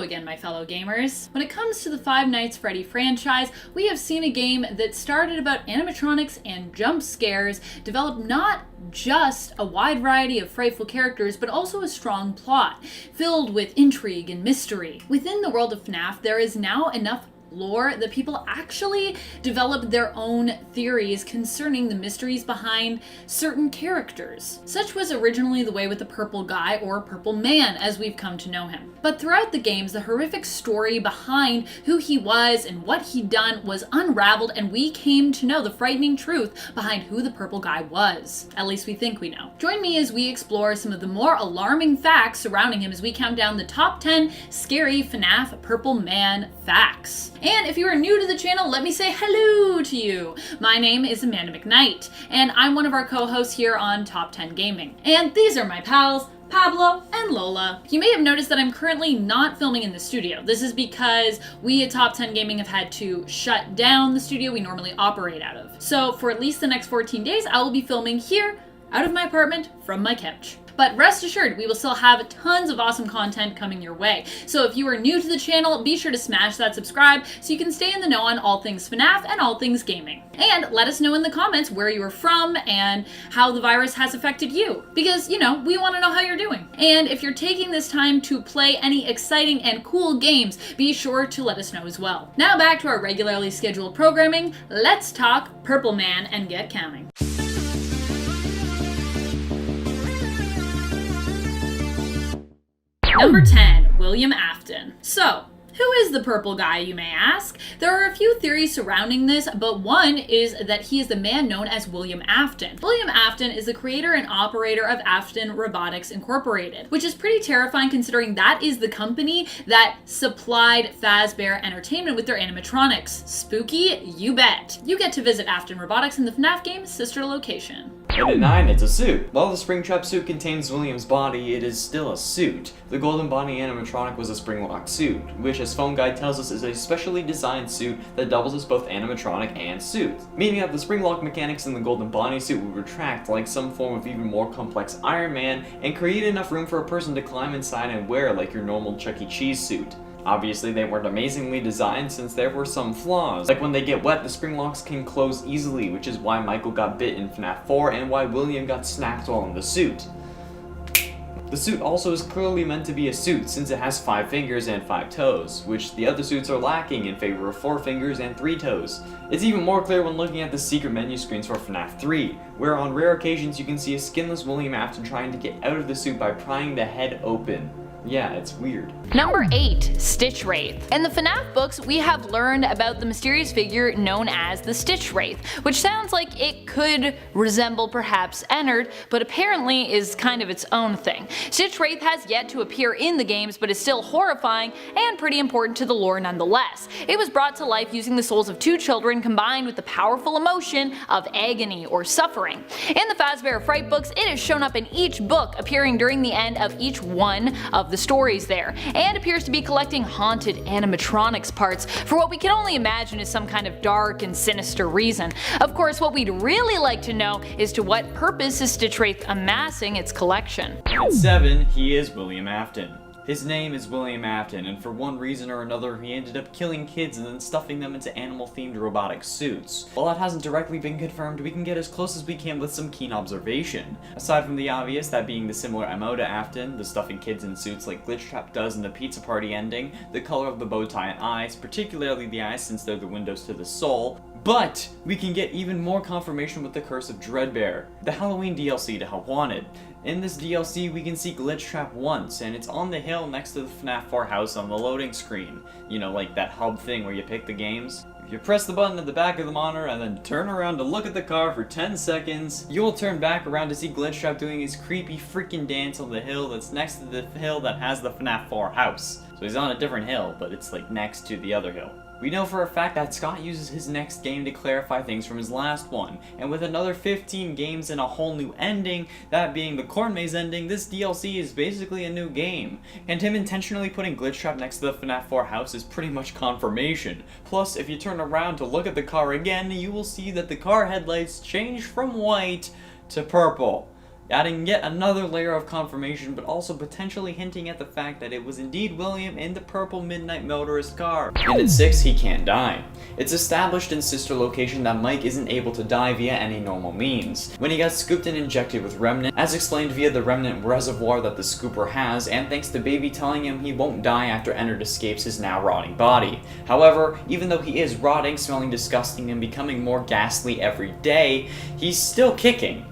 Hello again, my fellow gamers. When it comes to the Five Nights at Freddy franchise, we have seen a game that started about animatronics and jump scares, developed not just a wide variety of frightful characters, but also a strong plot, filled with intrigue and mystery. Within the world of Fnaf, there is now enough lore that people actually develop their own theories concerning the mysteries behind certain characters. Such was originally the way with the Purple Guy, or Purple Man as we've come to know him. But throughout the games, the horrific story behind who he was and what he'd done was unraveled, and we came to know the frightening truth behind who the Purple Guy was. At least we think we know. Join me as we explore some of the more alarming facts surrounding him as we count down the top 10 scary FNAF Purple Man facts. And if you are new to the channel, let me say hello to you. My name is Amanda McKnight, and I'm one of our co-hosts here on Top 10 Gaming. And these are my pals, Pablo and Lola. You may have noticed that I'm currently not filming in the studio. This is because we at Top 10 Gaming have had to shut down the studio we normally operate out of. So for at least the next 14 days, I will be filming here, out of my apartment, from my couch. But rest assured, we will still have tons of awesome content coming your way. So if you are new to the channel, be sure to smash that subscribe so you can stay in the know on all things FNAF and all things gaming. And let us know in the comments where you are from and how the virus has affected you. Because, you know, we want to know how you're doing. And if you're taking this time to play any exciting and cool games, be sure to let us know as well. Now back to our regularly scheduled programming. Let's talk Purple Man and get counting. Number 10, William Afton. So, who is the Purple Guy, you may ask? There are a few theories surrounding this, but one is that he is the man known as William Afton. William Afton is the creator and operator of Afton Robotics Incorporated, which is pretty terrifying considering that is the company that supplied Fazbear Entertainment with their animatronics. Spooky? You bet. You get to visit Afton Robotics in the FNAF game's sister location. And at 9, it's a suit. While the Springtrap suit contains William's body, it is still a suit. The Golden Bonnie animatronic was a spring-lock suit, which as Phone Guide tells us is a specially designed suit that doubles as both animatronic and suit. Meaning that the spring-lock mechanics in the Golden Bonnie suit would retract like some form of even more complex Iron Man and create enough room for a person to climb inside and wear like your normal Chuck E. Cheese suit. Obviously, they weren't amazingly designed since there were some flaws. Like when they get wet, the spring locks can close easily, which is why Michael got bit in FNAF 4 and why William got snapped while in the suit. The suit also is clearly meant to be a suit since it has 5 fingers and 5 toes, which the other suits are lacking in favor of 4 fingers and 3 toes. It's even more clear when looking at the secret menu screens for FNAF 3, where on rare occasions you can see a skinless William Afton trying to get out of the suit by prying the head open. Yeah, it's weird. Number 8, Stitchwraith. In the FNAF books, we have learned about the mysterious figure known as the Stitchwraith, which sounds like it could resemble perhaps Ennard, but apparently is kind of its own thing. Stitchwraith has yet to appear in the games, but is still horrifying and pretty important to the lore nonetheless. It was brought to life using the souls of 2 children combined with the powerful emotion of agony or suffering. In the Fazbear Fright books, it has shown up in each book, appearing during the end of each one of the stories there, and appears to be collecting haunted animatronics parts for what we can only imagine is some kind of dark and sinister reason. Of course, what we'd really like to know is to what purpose is Stitchwraith amassing its collection. At 7, he is William Afton. His name is William Afton, and for one reason or another he ended up killing kids and then stuffing them into animal-themed robotic suits. While that hasn't directly been confirmed, we can get as close as we can with some keen observation. Aside from the obvious, that being the similar MO to Afton, the stuffing kids in suits like Glitchtrap does in the Pizza Party ending, the color of the bow tie and eyes, particularly the eyes since they're the windows to the soul, but we can get even more confirmation with the Curse of Dreadbear, the Halloween DLC to Help Wanted. In this DLC, we can see Glitchtrap once, and it's on the hill next to the FNAF 4 house on the loading screen. You know, like that hub thing where you pick the games. If you press the button at the back of the monitor and then turn around to look at the car for 10 seconds, you will turn back around to see Glitchtrap doing his creepy freaking dance on the hill that's next to the hill that has the FNAF 4 house. So he's on a different hill, but it's like next to the other hill. We know for a fact that Scott uses his next game to clarify things from his last one, and with another 15 games and a whole new ending, that being the Corn Maze ending, this DLC is basically a new game. And him intentionally putting Glitchtrap next to the FNAF 4 house is pretty much confirmation. Plus, if you turn around to look at the car again, you will see that the car headlights change from white to purple. adding yet another layer of confirmation, but also potentially hinting at the fact that it was indeed William in the purple Midnight Motorist car. And at 6, he can't die. It's established in Sister Location that Mike isn't able to die via any normal means. When he got scooped and injected with Remnant, as explained via the Remnant reservoir that the scooper has, and thanks to Baby telling him he won't die after Ennard escapes his now rotting body. However, even though he is rotting, smelling disgusting, and becoming more ghastly every day, he's still kicking.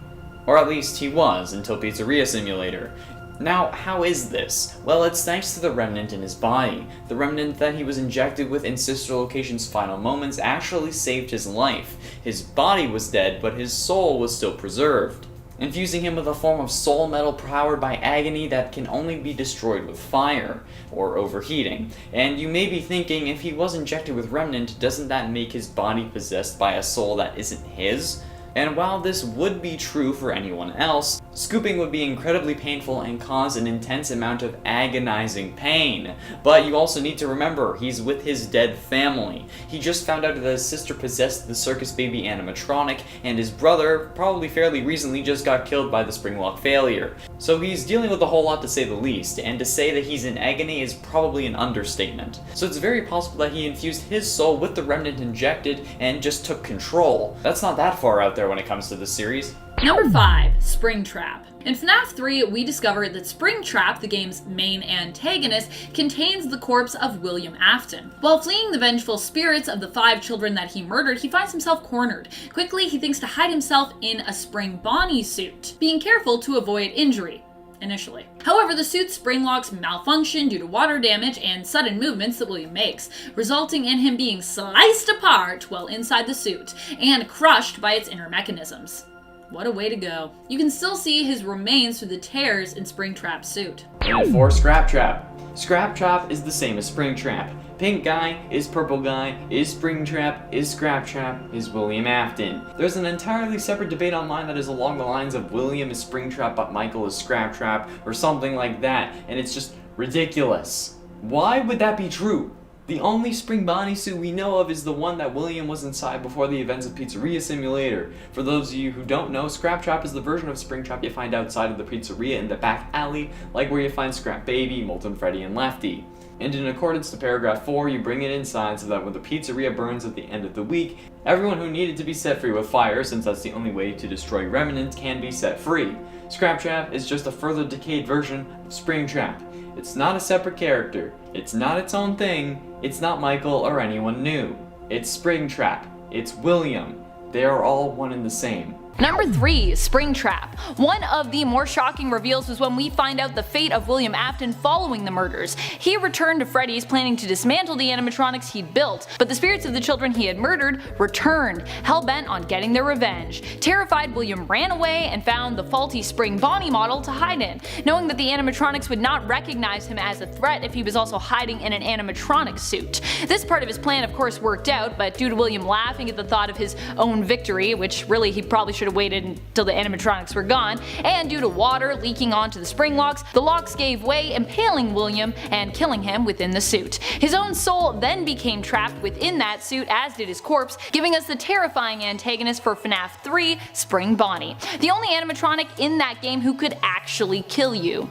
Or at least he was, until Pizzeria Simulator. Now, how is this? Well, it's thanks to the Remnant in his body. The Remnant that he was injected with in Sister Location's final moments actually saved his life. His body was dead, but his soul was still preserved, infusing him with a form of soul metal powered by agony that can only be destroyed with fire, or overheating. And you may be thinking, if he was injected with Remnant, doesn't that make his body possessed by a soul that isn't his? And while this would be true for anyone else, scooping would be incredibly painful and cause an intense amount of agonizing pain. But you also need to remember, he's with his dead family. He just found out that his sister possessed the circus baby animatronic, and his brother, probably fairly recently, just got killed by the springlock failure. So he's dealing with a whole lot, to say the least, and to say that he's in agony is probably an understatement. So it's very possible that he infused his soul with the Remnant injected and just took control. That's not that far out there when it comes to this series. Number 5, Springtrap. In Fnaf 3, we discover that Springtrap, the game's main antagonist, contains the corpse of William Afton. While fleeing the vengeful spirits of the 5 children that he murdered, he finds himself cornered. Quickly, he thinks to hide himself in a Spring Bonnie suit, being careful to avoid injury. Initially. However, the suit's spring locks malfunction due to water damage and sudden movements that William makes, resulting in him being sliced apart while inside the suit, and crushed by its inner mechanisms. What a way to go. You can still see his remains through the tears in Springtrap's suit. And 4, Scraptrap. Scraptrap is the same as Springtrap. Pink guy is purple guy, is Springtrap, is Scraptrap, is William Afton. There's an entirely separate debate online that is along the lines of William is Springtrap but Michael is Scraptrap, or something like that, and it's just ridiculous. Why would that be true? The only Spring Bonnie suit we know of is the one that William was inside before the events of Pizzeria Simulator. For those of you who don't know, Scraptrap is the version of Springtrap you find outside of the pizzeria in the back alley, like where you find Scrap Baby, Molten Freddy, and Lefty. And in accordance to paragraph 4, you bring it inside so that when the pizzeria burns at the end of the week, everyone who needed to be set free with fire, since that's the only way to destroy Remnant, can be set free. Scraptrap is just a further decayed version of Springtrap. It's not a separate character, it's not its own thing, it's not Michael or anyone new. It's Springtrap, it's William. They are all one and the same. Number 3, Springtrap. One of the more shocking reveals was when we find out the fate of William Afton following the murders. He returned to Freddy's planning to dismantle the animatronics he'd built, but the spirits of the children he had murdered returned, hell-bent on getting their revenge. Terrified, William ran away and found the faulty Spring Bonnie model to hide in, knowing that the animatronics would not recognize him as a threat if he was also hiding in an animatronic suit. This part of his plan of course worked out, but due to William laughing at the thought of his own victory, which really he probably should have waited until the animatronics were gone, and due to water leaking onto the spring locks, the locks gave way, impaling William and killing him within the suit. His own soul then became trapped within that suit, as did his corpse, giving us the terrifying antagonist for Fnaf 3, Spring Bonnie. The only animatronic in that game who could actually kill you.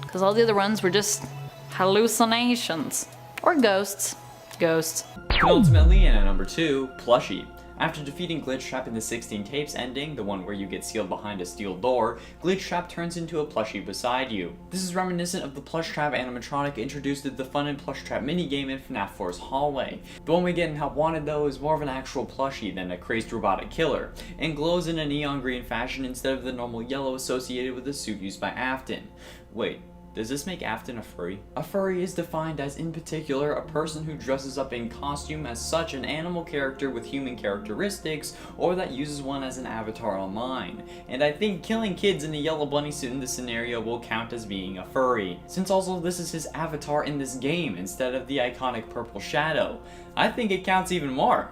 Because all the other ones were just hallucinations. Or ghosts. Ghosts. And ultimately, in at number 2, Plushie. After defeating Glitchtrap in the 16 tapes ending, the one where you get sealed behind a steel door, Glitchtrap turns into a plushie beside you. This is reminiscent of the Plushtrap animatronic introduced at the Fun and Plushtrap minigame in Fnaf 4's hallway. The one we get in Help Wanted though is more of an actual plushie than a crazed robotic killer, and glows in a neon green fashion instead of the normal yellow associated with the suit used by Afton. Wait. Does this make Afton a furry? A furry is defined as, in particular, a person who dresses up in costume as such an animal character with human characteristics, or that uses one as an avatar online. And I think killing kids in a yellow bunny suit in this scenario will count as being a furry, since also this is his avatar in this game instead of the iconic purple shadow. I think it counts even more.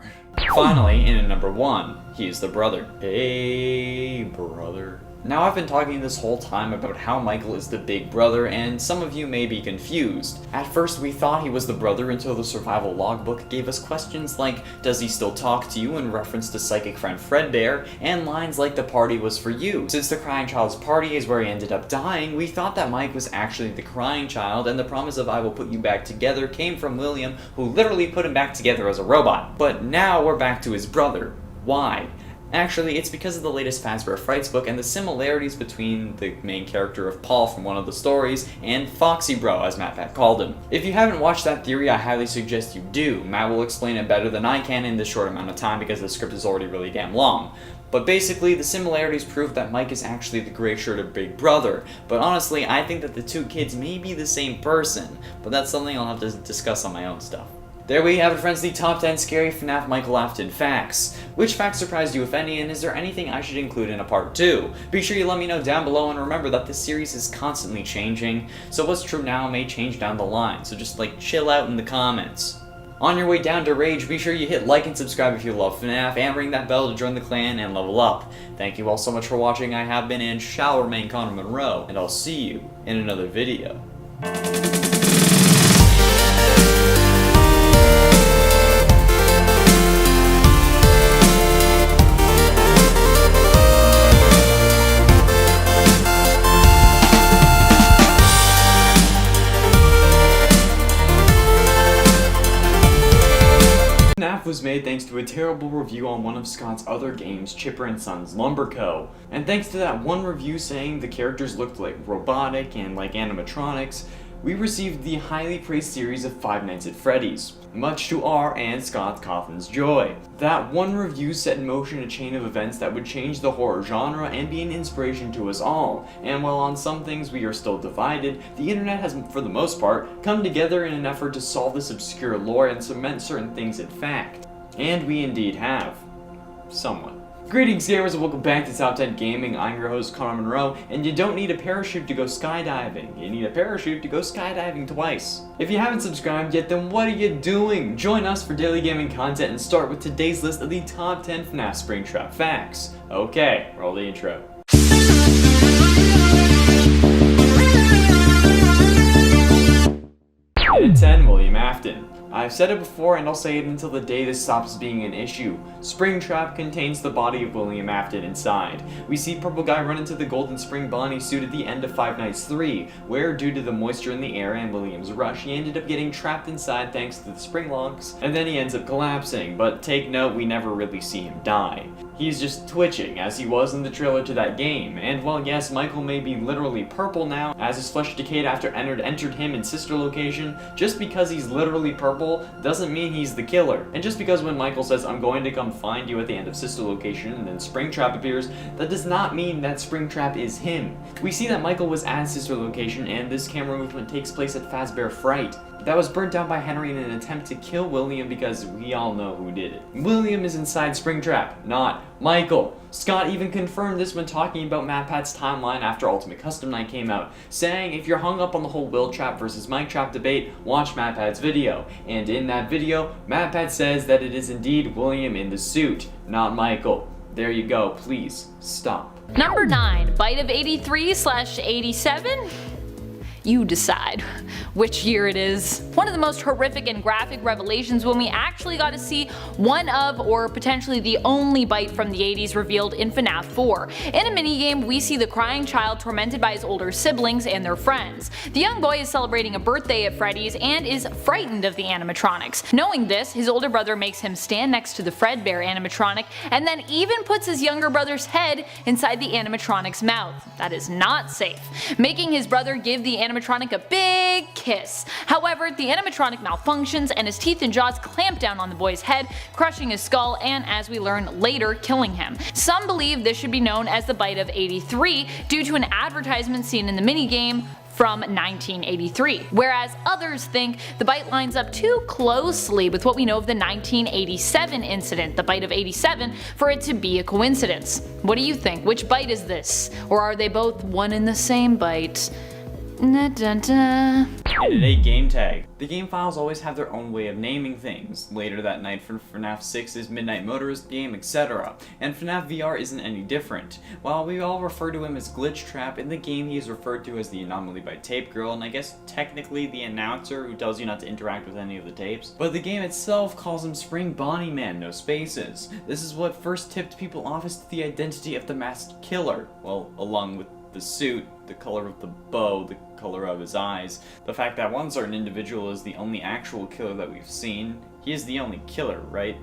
Finally, in at number 1, he is the brother. Hey, brother. Now I've been talking this whole time about how Michael is the big brother, and some of you may be confused. At first we thought he was the brother until the survival logbook gave us questions like, does he still talk to you, in reference to psychic friend Fredbear, and lines like the party was for you. Since the crying child's party is where he ended up dying, we thought that Mike was actually the crying child, and the promise of I will put you back together came from William, who literally put him back together as a robot. But now we're back to his brother. Why? Actually, it's because of the latest Fazbear Frights book and the similarities between the main character of Paul from one of the stories and Foxy Bro, as MatPat called him. If you haven't watched that theory, I highly suggest you do. Matt will explain it better than I can in this short amount of time because the script is already really damn long. But basically, the similarities prove that Mike is actually the gray-shirted big brother. But honestly, I think that the two kids may be the same person, but that's something I'll have to discuss on my own stuff. There we have it, friends, the top 10 scary FNAF Michael Afton facts. Which facts surprised you, if any, and is there anything I should include in a part 2? Be sure you let me know down below, and remember that this series is constantly changing, so what's true now may change down the line, so just chill out in the comments. On your way down to Rage, be sure you hit like and subscribe if you love FNAF, and ring that bell to join the clan and level up. Thank you all so much for watching. I have been and shall remain Connor Monroe, and I'll see you in another video. Fnaf was made thanks to a terrible review on one of Scott's other games, Chipper & Sons Lumber Co. And thanks to that one review saying the characters looked like robotic and like animatronics, we received the highly praised series of Five Nights at Freddy's, much to our and Scott Cawthon's joy. That one review set in motion a chain of events that would change the horror genre and be an inspiration to us all, and while on some things we are still divided, the internet has, for the most part, come together in an effort to solve this obscure lore and cement certain things in fact. And we indeed have. Somewhat. Greetings gamers and welcome back to Top 10 Gaming. I'm your host Connor Monroe, and you don't need a parachute to go skydiving. You need a parachute to go skydiving twice. If you haven't subscribed yet, then what are you doing? Join us for daily gaming content and start with today's list of the top 10 FNAF Springtrap facts. Okay, roll the intro. At 10, William Afton. I've said it before and I'll say it until the day this stops being an issue. Springtrap contains the body of William Afton inside. We see Purple Guy run into the Golden Spring Bonnie suit at the end of Five Nights 3, where due to the moisture in the air and William's rush, he ended up getting trapped inside thanks to the spring locks, and then he ends up collapsing, but take note, we never really see him die. He's just twitching, as he was in the trailer to that game, and while yes, Michael may be literally purple now, as his flesh decayed after entered him in sister location, just because he's literally purple doesn't mean he's the killer. And just because when Michael says, I'm going to come find you at the end of sister location, and then Springtrap appears, that does not mean that Springtrap is him. We see that Michael was at sister location, and this camera movement takes place at Fazbear Fright. That was burnt down by Henry in an attempt to kill William because we all know who did it. William is inside Springtrap, not Michael. Scott even confirmed this when talking about MatPat's timeline after Ultimate Custom Night came out, saying if you're hung up on the whole Will Trap versus Mike Trap debate, watch MatPat's video. And in that video, MatPat says that it is indeed William in the suit, not Michael. There you go, please stop. Number 9, bite of 83/87? You decide which year it is. One of the most horrific and graphic revelations when we actually got to see one of, or potentially the only bite from the 80s revealed in FNAF 4. In a minigame, we see the crying child tormented by his older siblings and their friends. The young boy is celebrating a birthday at Freddy's and is frightened of the animatronics. Knowing this, his older brother makes him stand next to the Fredbear animatronic and then even puts his younger brother's head inside the animatronic's mouth. That is not safe, making his brother give the animatronic a big kiss. However, the animatronic malfunctions and his teeth and jaws clamp down on the boy's head, crushing his skull and, as we learn later, killing him. Some believe this should be known as the bite of 83 due to an advertisement seen in the minigame from 1983, whereas others think the bite lines up too closely with what we know of the 1987 incident, the bite of 87, for it to be a coincidence. What do you think? Which bite is this? Or are they both one and the same bite? And at 8 game tag. The game files always have their own way of naming things. Later that night for Fnaf 6's Midnight Motorist game, etc. And Fnaf VR isn't any different. While we all refer to him as Glitchtrap, in the game he is referred to as the Anomaly by Tape Girl, and I guess technically the announcer who tells you not to interact with any of the tapes. But the game itself calls him Spring Bonnie Man, no spaces. This is what first tipped people off as to the identity of the masked killer. Well, along with the suit, the color of the bow, the color of his eyes, the fact that one certain individual is the only actual killer that we've seen. He is the only killer, right?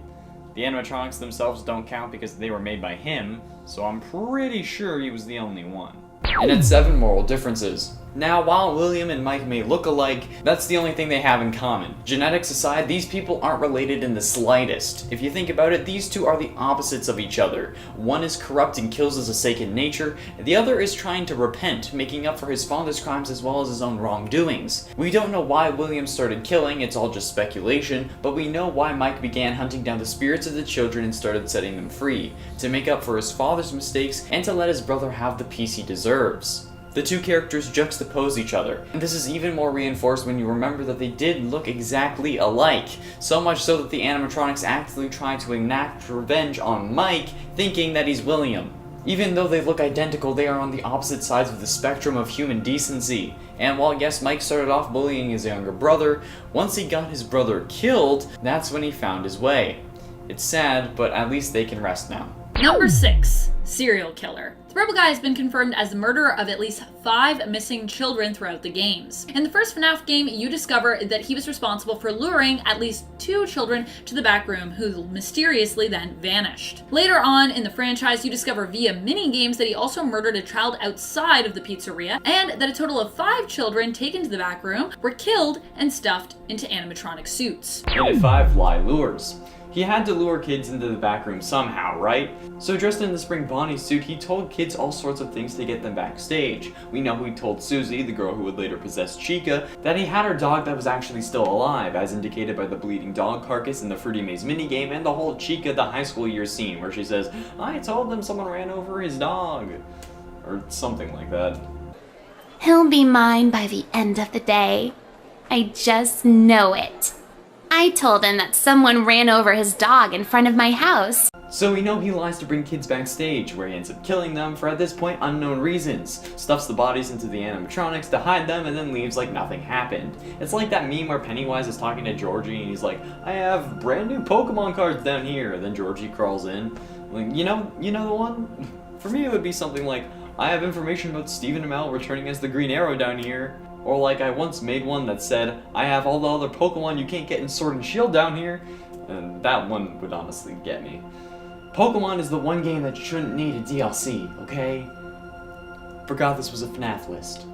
The animatronics themselves don't count because they were made by him, so I'm pretty sure he was the only one. And at 7 moral differences. Now, while William and Mike may look alike, that's the only thing they have in common. Genetics aside, these people aren't related in the slightest. If you think about it, these two are the opposites of each other. One is corrupt and kills as a sacred nature, and the other is trying to repent, making up for his father's crimes as well as his own wrongdoings. We don't know why William started killing, it's all just speculation, but we know why Mike began hunting down the spirits of the children and started setting them free, to make up for his father's mistakes and to let his brother have the peace he deserves. The two characters juxtapose each other, and this is even more reinforced when you remember that they did look exactly alike, so much so that the animatronics actively tried to enact revenge on Mike, thinking that he's William. Even though they look identical, they are on the opposite sides of the spectrum of human decency. And while yes, Mike started off bullying his younger brother, once he got his brother killed, that's when he found his way. It's sad, but at least they can rest now. Number 6. Serial killer. The Purple Guy has been confirmed as the murderer of at least 5 missing children throughout the games. In the first FNAF game, you discover that he was responsible for luring at least 2 children to the back room, who mysteriously then vanished. Later on in the franchise, you discover via mini-games that he also murdered a child outside of the pizzeria, and that a total of 5 children taken to the back room were killed and stuffed into animatronic suits. And at 5, lie lures. He had to lure kids into the back room somehow, right? So dressed in the Spring Bonnie suit, he told kids all sorts of things to get them backstage. We know he told Susie, the girl who would later possess Chica, that he had her dog that was actually still alive, as indicated by the bleeding dog carcass in the Fruity Maze minigame and the whole Chica the high school year scene where she says, "I told them someone ran over his dog," or something like that. He'll be mine by the end of the day. I just know it. I told him that someone ran over his dog in front of my house. So we know he lies to bring kids backstage, where he ends up killing them for, at this point, unknown reasons. Stuffs the bodies into the animatronics to hide them and then leaves like nothing happened. It's like that meme where Pennywise is talking to Georgie and he's like, "I have brand new Pokemon cards down here," and then Georgie crawls in. Like, you know the one? For me it would be something like, "I have information about Stephen Amell returning as the Green Arrow down here." Or like I once made one that said, "I have all the other Pokemon you can't get in Sword and Shield down here." And that one would honestly get me. Pokemon is the one game that shouldn't need a DLC, okay? Forgot this was a FNAF list.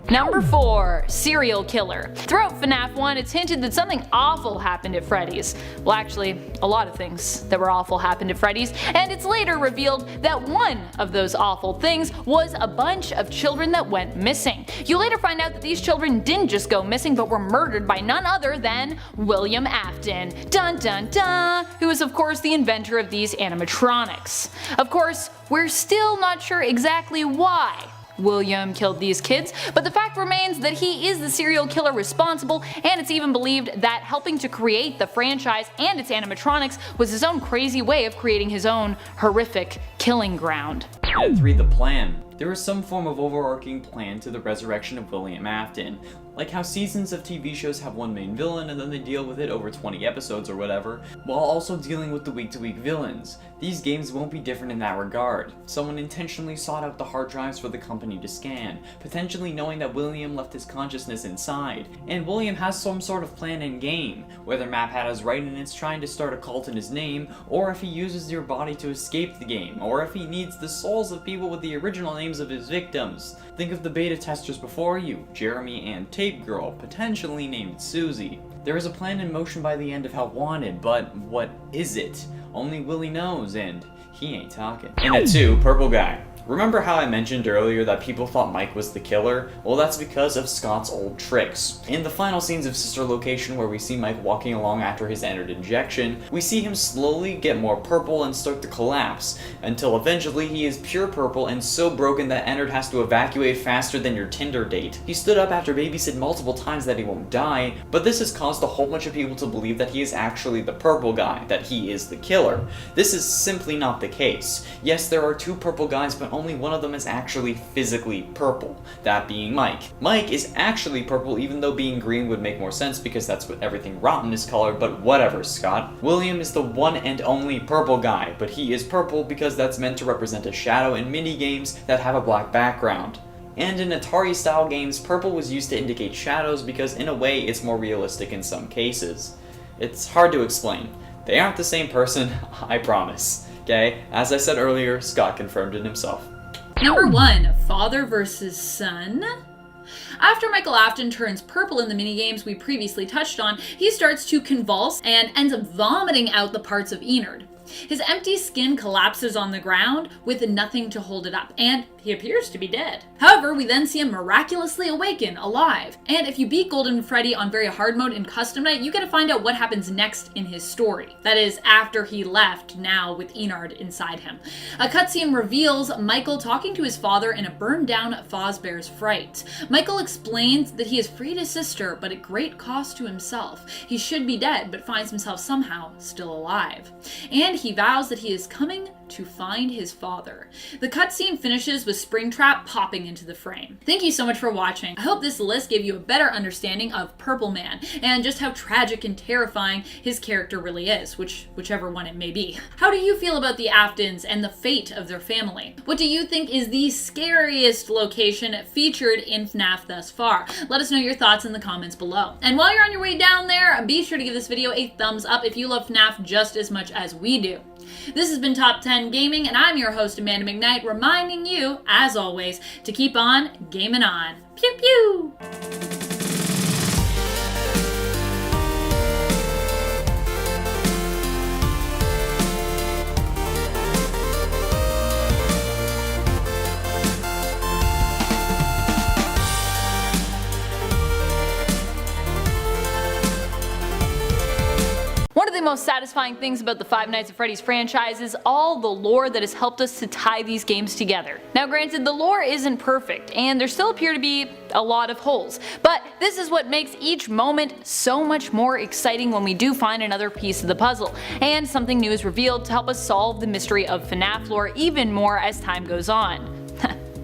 Number 4. Serial killer. Throughout FNAF 1, it's hinted that something awful happened at Freddy's. Well, actually, a lot of things that were awful happened at Freddy's, and it's later revealed that one of those awful things was a bunch of children that went missing. You later find out that these children didn't just go missing, but were murdered by none other than William Afton, dun dun dun, who is of course the inventor of these animatronics. Of course, we're still not sure exactly why William killed these kids, but the fact remains that he is the serial killer responsible, and it's even believed that helping to create the franchise and its animatronics was his own crazy way of creating his own horrific killing ground. And at 3, the plan. There is some form of overarching plan to the resurrection of William Afton. Like how seasons of TV shows have one main villain and then they deal with it over 20 episodes or whatever, while also dealing with the week-to-week villains. These games won't be different in that regard. Someone intentionally sought out the hard drives for the company to scan, potentially knowing that William left his consciousness inside. And William has some sort of plan in game, whether MapHat is right and it's trying to start a cult in his name, or if he uses your body to escape the game, or if he needs the souls of people with the original names of his victims. Think of the beta testers before you, Jeremy and Tape Girl, potentially named Susie. There is a plan in motion by the end of Help Wanted, but what is it? Only Willie knows, and he ain't talking. And at 2, Purple Guy. Remember how I mentioned earlier that people thought Mike was the killer? Well, that's because of Scott's old tricks. In the final scenes of Sister Location, where we see Mike walking along after his Ennard injection, we see him slowly get more purple and start to collapse, until eventually he is pure purple and so broken that Ennard has to evacuate faster than your Tinder date. He stood up after Baby said multiple times that he won't die, but this has caused a whole bunch of people to believe that he is actually the purple guy, that he is the killer. This is simply not the case. Yes, there are two purple guys, but only one of them is actually physically purple, that being Mike. Mike is actually purple, even though being green would make more sense because that's what everything rotten is colored, but whatever, Scott. William is the one and only purple guy, but he is purple because that's meant to represent a shadow in minigames that have a black background. And in Atari-style games, purple was used to indicate shadows because in a way it's more realistic in some cases. It's hard to explain. They aren't the same person, I promise. Okay? As I said earlier, Scott confirmed it himself. Number 1, father versus son. After Michael Afton turns purple in the minigames we previously touched on, he starts to convulse and ends up vomiting out the parts of Ennard. His empty skin collapses on the ground with nothing to hold it up, and he appears to be dead. However, we then see him miraculously awaken, alive. And if you beat Golden Freddy on very hard mode in Custom Night, you get to find out what happens next in his story. That is, after he left, now with Ennard inside him. A cutscene reveals Michael talking to his father in a burned down Fazbear's Fright. Michael explains that he has freed his sister, but at great cost to himself. He should be dead, but finds himself somehow still alive. And he vows that he is coming to find his father. The cutscene finishes with Springtrap popping into the frame. Thank you so much for watching. I hope this list gave you a better understanding of Purple Man and just how tragic and terrifying his character really is, whichever one it may be. How do you feel about the Aftons and the fate of their family? What do you think is the scariest location featured in Fnaf thus far? Let us know your thoughts in the comments below. And while you're on your way down there, be sure to give this video a thumbs up if you love Fnaf just as much as we do. This has been Top 10 Gaming, and I'm your host, Amanda McKnight, reminding you, as always, to keep on gaming on. Pew pew! One of the most satisfying things about the Five Nights at Freddy's franchise is all the lore that has helped us to tie these games together. Now granted, the lore isn't perfect, and there still appear to be a lot of holes, but this is what makes each moment so much more exciting when we do find another piece of the puzzle, and something new is revealed to help us solve the mystery of Fnaf lore even more as time goes on.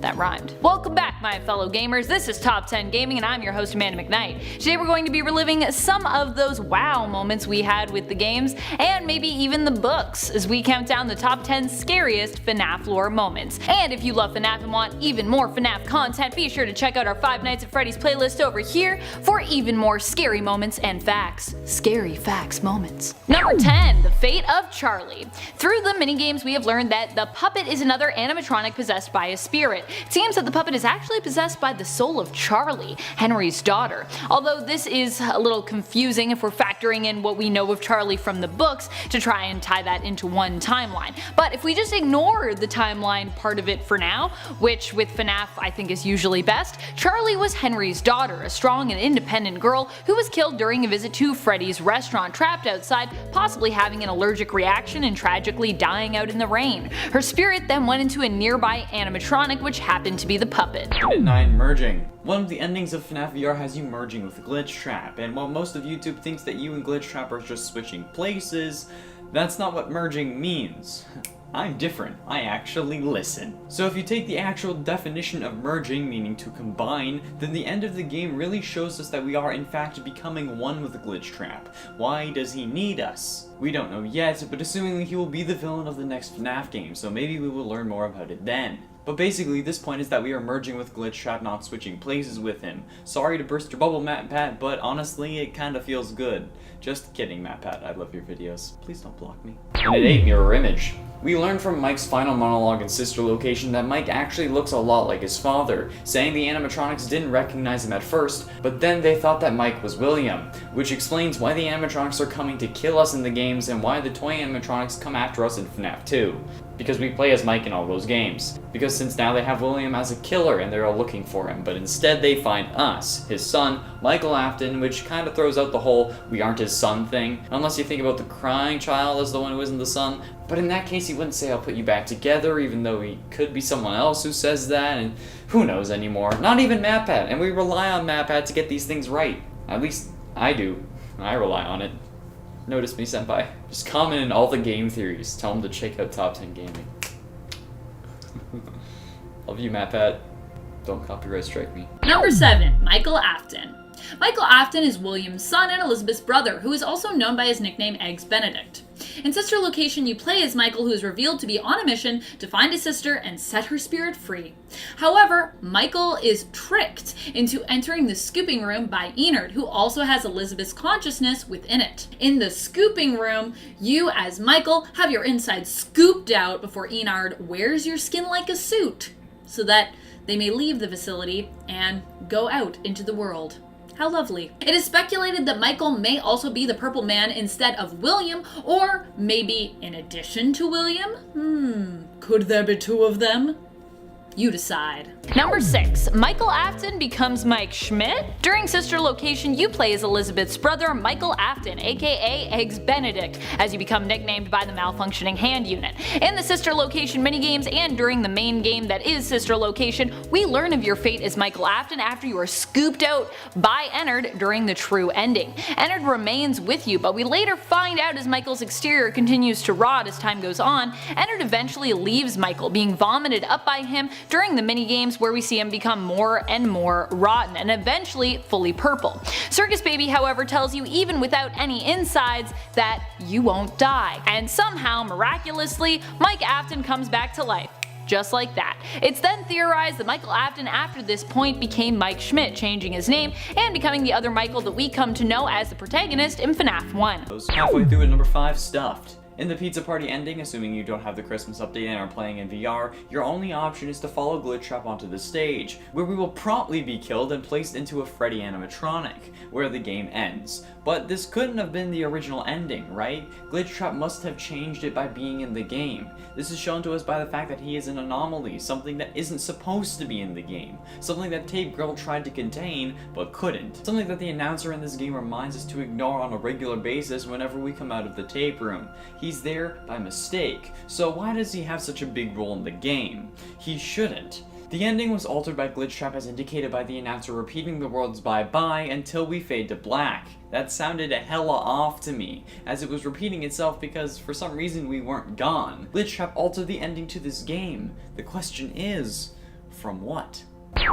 That rhymed. Welcome back, my fellow gamers. This is Top 10 Gaming, and I'm your host, Amanda McKnight. Today we're going to be reliving some of those wow moments we had with the games, and maybe even the books, as we count down the top 10 scariest FNAF lore moments. And if you love FNAF and want even more FNAF content, be sure to check out our Five Nights at Freddy's playlist over here for even more scary moments and facts. Scary facts moments. Number 10, the fate of Charlie. Through the minigames, we have learned that the puppet is another animatronic possessed by a spirit. It seems that the puppet is actually possessed by the soul of Charlie, Henry's daughter. Although this is a little confusing if we're factoring in what we know of Charlie from the books to try and tie that into one timeline. But if we just ignore the timeline part of it for now, which with FNAF I think is usually best, Charlie was Henry's daughter, a strong and independent girl who was killed during a visit to Freddy's restaurant, trapped outside, possibly having an allergic reaction and tragically dying out in the rain. Her spirit then went into a nearby animatronic, which happened to be the puppet. At 9, merging. One of the endings of FNAF VR has you merging with Glitchtrap, and while most of YouTube thinks that you and Glitchtrap are just switching places, that's not what merging means. I'm different. I actually listen. So if you take the actual definition of merging, meaning to combine, then the end of the game really shows us that we are in fact becoming one with Glitchtrap. Why does he need us? We don't know yet, but assumingly he will be the villain of the next FNAF game, so maybe we will learn more about it then. But basically, this point is that we are merging with Glitchtrap, not switching places with him. Sorry to burst your bubble, MatPat, but honestly, it kinda feels good. Just kidding, MatPat, I love your videos. Please don't block me. And at 8, mirror image. We learned from Mike's final monologue in Sister Location that Mike actually looks a lot like his father, saying the animatronics didn't recognize him at first, but then they thought that Mike was William, which explains why the animatronics are coming to kill us in the games and why the toy animatronics come after us in FNAF 2. Because we play as Mike in all those games. Because because since now they have William as a killer and they're all looking for him, but instead they find us, his son, Michael Afton, which kind of throws out the whole we aren't his son thing, unless you think about the crying child as the one who isn't the son. But in that case, he wouldn't say I'll put you back together, even though he could be someone else who says that, and who knows anymore. Not even MatPat, and we rely on MatPat to get these things right. At least I do. I rely on it. Notice me, senpai. Just comment in all the game theories. Tell him to check out Top 10 Gaming. Love you, MatPat. Don't copyright strike me. Number 7, Michael Afton. Michael Afton is William's son and Elizabeth's brother, who is also known by his nickname Eggs Benedict. In Sister Location, you play as Michael, who is revealed to be on a mission to find his sister and set her spirit free. However, Michael is tricked into entering the scooping room by Enard, who also has Elizabeth's consciousness within it. In the scooping room, you, as Michael, have your insides scooped out before Enard wears your skin like a suit, so that they may leave the facility and go out into the world. How lovely. It is speculated that Michael may also be the Purple Man instead of William, or maybe in addition to William? Could there be two of them? You decide. Number 6, Michael Afton becomes Mike Schmidt. During Sister Location, you play as Elizabeth's brother, Michael Afton, aka Eggs Benedict, as you become nicknamed by the malfunctioning hand unit. In the Sister Location minigames and during the main game that is Sister Location, we learn of your fate as Michael Afton after you are scooped out by Enard during the true ending. Enard remains with you, but we later find out as Michael's exterior continues to rot as time goes on, Enard eventually leaves Michael, being vomited up by him during the minigames where we see him become more and more rotten and eventually fully purple. Circus Baby, however, tells you even without any insides that you won't die. And somehow, miraculously, Mike Afton comes back to life. Just like that. It's then theorized that Michael Afton after this point became Mike Schmidt, changing his name and becoming the other Michael that we come to know as the protagonist in Fnaf 1. Halfway through at number 5, Stuffed. In the Pizza Party ending, assuming you don't have the Christmas update and are playing in VR, your only option is to follow Glitchtrap onto the stage, where we will promptly be killed and placed into a Freddy animatronic, where the game ends. But this couldn't have been the original ending, right? Glitchtrap must have changed it by being in the game. This is shown to us by the fact that he is an anomaly, something that isn't supposed to be in the game, something that Tape Girl tried to contain, but couldn't, something that the announcer in this game reminds us to ignore on a regular basis whenever we come out of the tape room. He's there by mistake, so why does he have such a big role in the game? He shouldn't. The ending was altered by Glitchtrap as indicated by the announcer repeating the words bye-bye until we fade to black. That sounded a hella off to me, as it was repeating itself because for some reason we weren't gone. Glitchtrap altered the ending to this game. The question is, from what?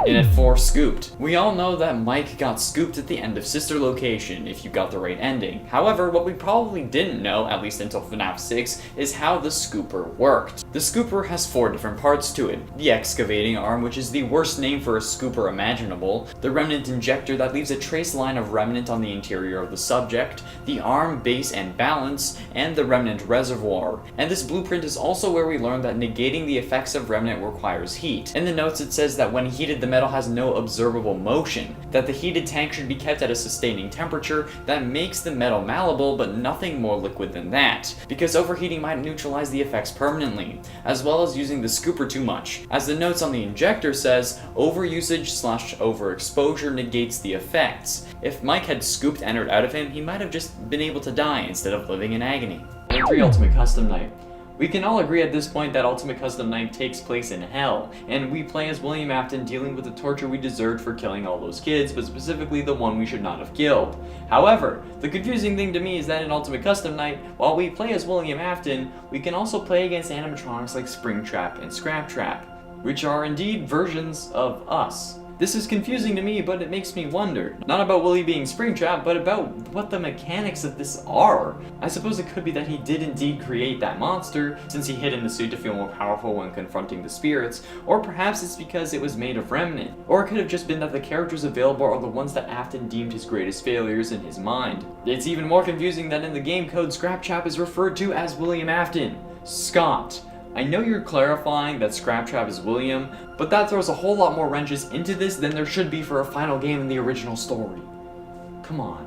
In at 4, Scooped. We all know that Mike got scooped at the end of Sister Location, if you got the right ending. However, what we probably didn't know, at least until Fnaf 6, is how the scooper worked. The scooper has 4 different parts to it. The excavating arm, which is the worst name for a scooper imaginable, the Remnant injector that leaves a trace line of Remnant on the interior of the subject, the arm, base, and balance, and the Remnant reservoir. And this blueprint is also where we learn that negating the effects of Remnant requires heat. In the notes it says that when heated, the metal has no observable motion, that the heated tank should be kept at a sustaining temperature that makes the metal malleable but nothing more liquid than that, because overheating might neutralize the effects permanently, as well as using the scooper too much. As the notes on the injector says, overusage/overexposure negates the effects. If Mike had scooped Enard out of him, he might have just been able to die instead of living in agony. 3, Ultimate Custom Night. We can all agree at this point that Ultimate Custom Night takes place in hell, and we play as William Afton dealing with the torture we deserved for killing all those kids, but specifically the one we should not have killed. However, the confusing thing to me is that in Ultimate Custom Night, while we play as William Afton, we can also play against animatronics like Springtrap and Scraptrap, which are indeed versions of us. This is confusing to me, but it makes me wonder. Not about Willie being Springtrap, but about what the mechanics of this are. I suppose it could be that he did indeed create that monster, since he hid in the suit to feel more powerful when confronting the spirits, or perhaps it's because it was made of Remnant. Or it could have just been that the characters available are the ones that Afton deemed his greatest failures in his mind. It's even more confusing that in the game code, Scraptrap is referred to as William Afton. Scott. I know you're clarifying that Scraptrap is William, but that throws a whole lot more wrenches into this than there should be for a final game in the original story. Come on.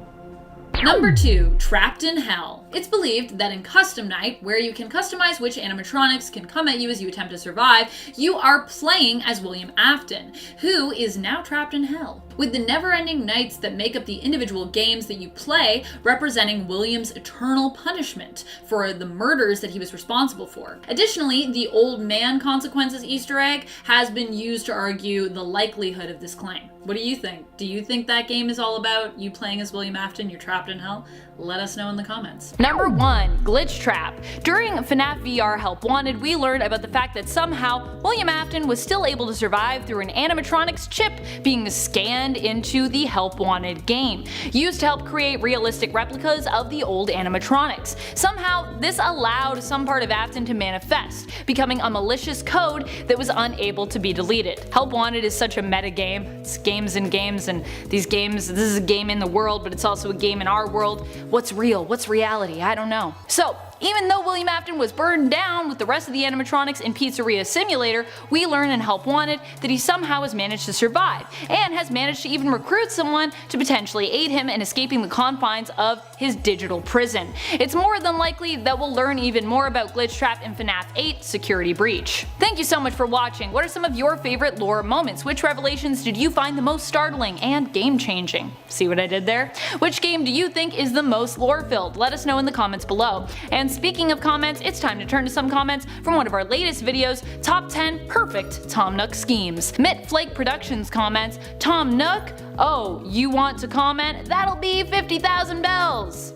Number 2, Trapped in Hell. It's believed that in Custom Night, where you can customize which animatronics can come at you as you attempt to survive, you are playing as William Afton, who is now trapped in hell, with the never-ending nights that make up the individual games that you play representing William's eternal punishment for the murders that he was responsible for. Additionally, the old man consequences Easter egg has been used to argue the likelihood of this claim. What do you think? Do you think that game is all about you playing as William Afton, you're trapped in hell? Let us know in the comments. Number 1, Glitchtrap. During Fnaf VR Help Wanted, we learned about the fact that somehow William Afton was still able to survive through an animatronics chip being scanned into the Help Wanted game, used to help create realistic replicas of the old animatronics. Somehow, this allowed some part of Afton to manifest, becoming a malicious code that was unable to be deleted. Help Wanted is such a meta game. It's games and games, and these games, this is a game in the world, but it's also a game in our world. What's real? What's reality? I don't know. So, even though William Afton was burned down with the rest of the animatronics in Pizzeria Simulator, we learn in Help Wanted that he somehow has managed to survive, and has managed to even recruit someone to potentially aid him in escaping the confines of his digital prison. It's more than likely that we'll learn even more about Glitchtrap in FNAF 8 Security Breach. Thank you so much for watching. What are some of your favorite lore moments? Which revelations did you find the most startling and game-changing? See what I did there? Which game do you think is the most lore-filled? Let us know in the comments below. And speaking of comments, it's time to turn to some comments from one of our latest videos, Top 10 Perfect Tom Nook Schemes. Mitt Flake Productions comments, Tom Nook? Oh, you want to comment? That'll be 50,000 bells!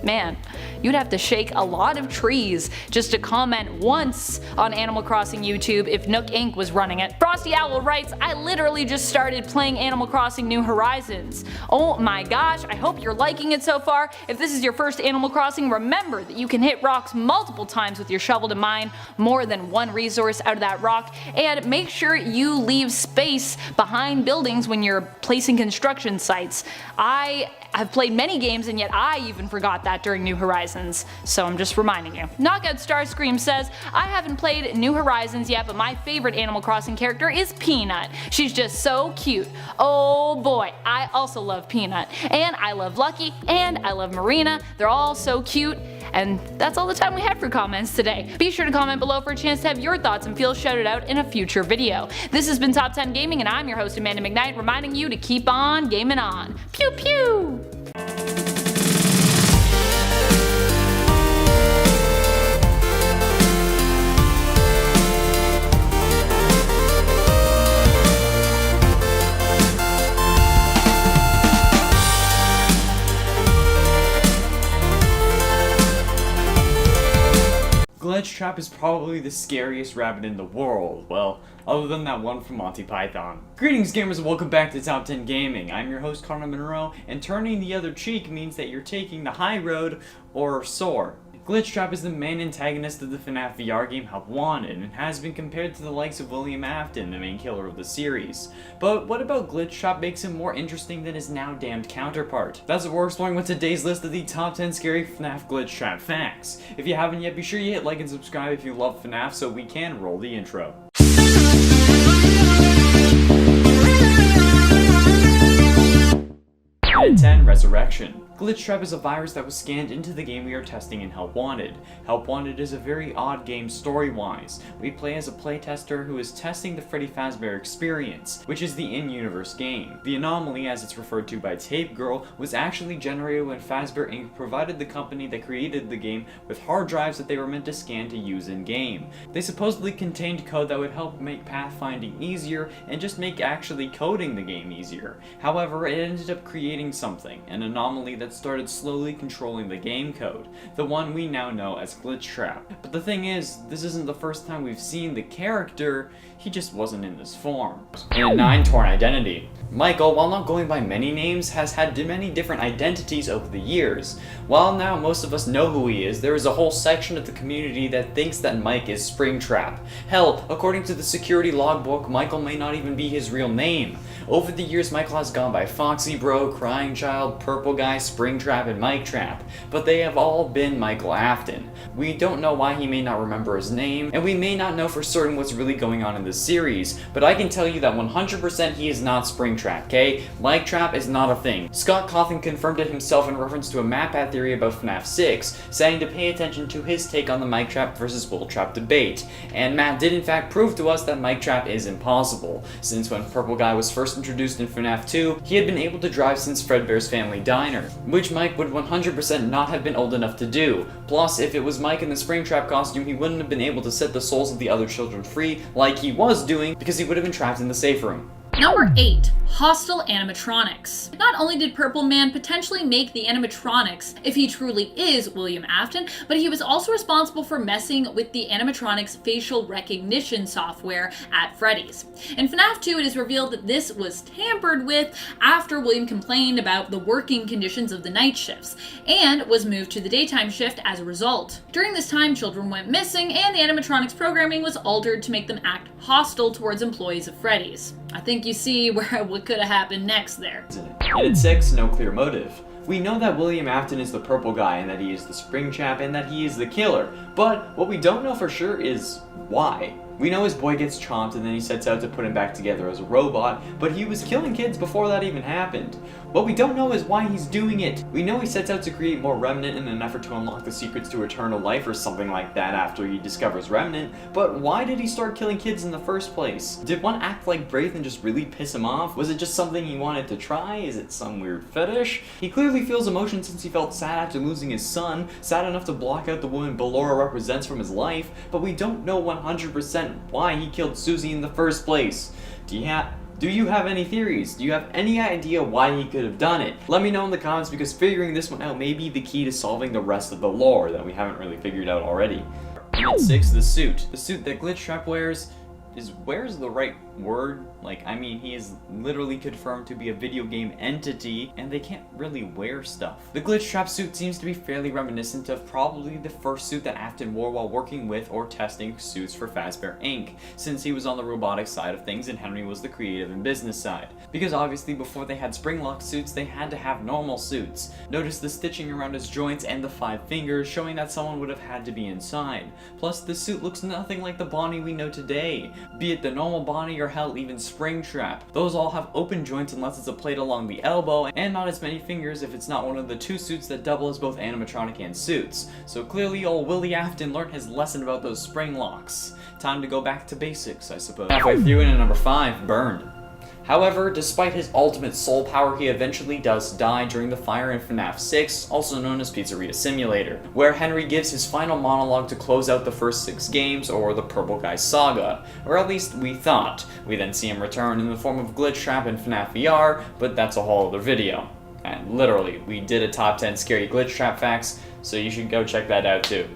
Man, you'd have to shake a lot of trees just to comment once on Animal Crossing YouTube if Nook Inc. was running it. Frosty Owl writes, I literally just started playing Animal Crossing New Horizons. Oh my gosh, I hope you're liking it so far. If this is your first Animal Crossing, remember that you can hit rocks multiple times with your shovel to mine more than one resource out of that rock, and make sure you leave space behind buildings when you're placing construction sites. I've played many games and yet I even forgot that during New Horizons, so I'm just reminding you. Knockout Starscream says, I haven't played New Horizons yet, but my favorite Animal Crossing character is Peanut. She's just so cute. Oh boy, I also love Peanut. And I love Lucky, and I love Marina. They're all so cute. And that's all the time we had for comments today. Be sure to comment below for a chance to have your thoughts and feel shouted out in a future video. This has been Top 10 Gaming, and I'm your host Amanda McKnight, reminding you to keep on gaming on. Pew pew! Glitchtrap is probably the scariest rabbit in the world, well, other than that one from Monty Python. Greetings gamers and welcome back to Top 10 Gaming. I'm your host Connor Monroe, and turning the other cheek means that you're taking the high road or soar. Glitchtrap is the main antagonist of the FNAF VR game Help Wanted, and has been compared to the likes of William Afton, the main killer of the series. But what about Glitchtrap makes him more interesting than his now damned counterpart? That's what we're exploring with today's list of the top 10 scary FNAF Glitchtrap facts. If you haven't yet, be sure you hit like and subscribe if you love FNAF so we can roll the intro. At 10, Resurrection. Glitchtrap is a virus that was scanned into the game we are testing in Help Wanted. Help Wanted is a very odd game story-wise. We play as a playtester who is testing the Freddy Fazbear Experience, which is the in-universe game. The anomaly, as it's referred to by Tape Girl, was actually generated when Fazbear Inc. provided the company that created the game with hard drives that they were meant to scan to use in-game. They supposedly contained code that would help make pathfinding easier and just make actually coding the game easier. However, it ended up creating something, an anomaly that started slowly controlling the game code, the one we now know as Glitchtrap. But the thing is, this isn't the first time we've seen the character, he just wasn't in this form. And at 9, Torn Identity. Michael, while not going by many names, has had many different identities over the years. While now most of us know who he is, there is a whole section of the community that thinks that Mike is Springtrap. Hell, according to the security logbook, Michael may not even be his real name. Over the years, Michael has gone by Foxy Bro, Crying Child, Purple Guy, Springtrap, and Mike Trap, but they have all been Michael Afton. We don't know why he may not remember his name, and we may not know for certain what's really going on in this series, but I can tell you that 100% he is not Springtrap, okay? Mike Trap is not a thing. Scott Cawthon confirmed it himself in reference to a MatPat theory about Fnaf 6, saying to pay attention to his take on the Mike Trap versus Will Trap debate, and Matt did in fact prove to us that Mike Trap is impossible, since when Purple Guy was first introduced in Fnaf 2, he had been able to drive since Fredbear's Family Diner, which Mike would 100% not have been old enough to do. Plus, if it was Mike in the Springtrap costume, he wouldn't have been able to set the souls of the other children free like he was doing, because he would have been trapped in the safe room. Number 8. Hostile animatronics. Not only did Purple Man potentially make the animatronics if he truly is William Afton, but he was also responsible for messing with the animatronics facial recognition software at Freddy's. In FNAF 2, it is revealed that this was tampered with after William complained about the working conditions of the night shifts, and was moved to the daytime shift as a result. During this time, children went missing, and the animatronics programming was altered to make them act hostile towards employees of Freddy's. I think you see what could have happened next there. And at 6, no clear motive. We know that William Afton is the Purple Guy and that he is the Springtrap and that he is the killer, but what we don't know for sure is why. We know his boy gets chomped and then he sets out to put him back together as a robot, but he was killing kids before that even happened. What we don't know is why he's doing it. We know he sets out to create more Remnant in an effort to unlock the secrets to eternal life or something like that after he discovers Remnant, but why did he start killing kids in the first place? Did one act like Wraith and just really piss him off? Was it just something he wanted to try? Is it some weird fetish? He clearly feels emotion since he felt sad after losing his son, sad enough to block out the woman Ballora represents from his life, but we don't know 100% why he killed Susie in the first place. Do you have any theories? Do you have any idea why he could have done it? Let me know in the comments, because figuring this one out may be the key to solving the rest of the lore that we haven't really figured out already. And at 6, the suit. The suit that Glitchtrap wears wears the right word? Like, I mean, he is literally confirmed to be a video game entity, and they can't really wear stuff. The Glitchtrap suit seems to be fairly reminiscent of probably the first suit that Afton wore while working with or testing suits for Fazbear Inc., since he was on the robotic side of things and Henry was the creative and business side. Because obviously before they had spring-lock suits, they had to have normal suits. Notice the stitching around his joints and the 5 fingers, showing that someone would have had to be inside. Plus, the suit looks nothing like the Bonnie we know today, be it the normal Bonnie or hell even Springtrap. Those all have open joints unless it's a plate along the elbow, and not as many fingers if it's not one of the 2 suits that double as both animatronic and suits. So clearly old Willie Afton learned his lesson about those spring locks. Time to go back to basics, I suppose. Halfway through and at number 5, Burn. However, despite his ultimate soul power, he eventually does die during the fire in FNAF 6, also known as Pizzeria Simulator, where Henry gives his final monologue to close out the first 6 games, or the Purple Guy saga, or at least we thought. We then see him return in the form of Glitchtrap in FNAF VR, but that's a whole other video. And literally, we did a top 10 scary Glitchtrap facts, so you should go check that out too.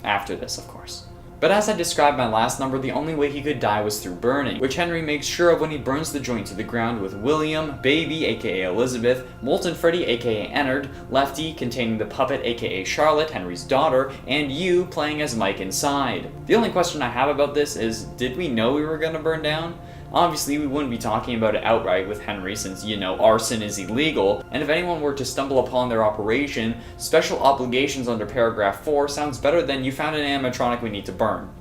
After this, of course. But as I described my last number, the only way he could die was through burning, which Henry makes sure of when he burns the joint to the ground with William, Baby, aka Elizabeth, Molten Freddy, aka Ennard, Lefty, containing the puppet, aka Charlotte, Henry's daughter, and you playing as Mike inside. The only question I have about this is, did we know we were gonna burn down? Obviously, we wouldn't be talking about it outright with Henry since, you know, arson is illegal, and if anyone were to stumble upon their operation, special obligations under paragraph 4 sounds better than you found an animatronic we need to burn.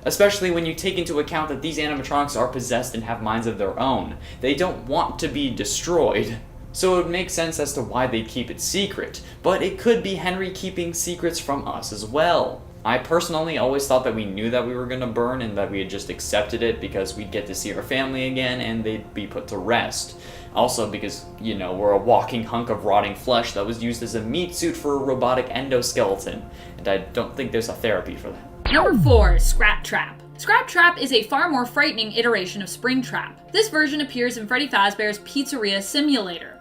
Especially when you take into account that these animatronics are possessed and have minds of their own. They don't want to be destroyed. So it would make sense as to why they'd keep it secret, but it could be Henry keeping secrets from us as well. I personally always thought that we knew that we were gonna burn and that we had just accepted it because we'd get to see our family again and they'd be put to rest. Also because, you know, we're a walking hunk of rotting flesh that was used as a meat suit for a robotic endoskeleton, and I don't think there's a therapy for that. Number 4, Scraptrap. Scraptrap is a far more frightening iteration of Springtrap. This version appears in Freddy Fazbear's Pizzeria Simulator.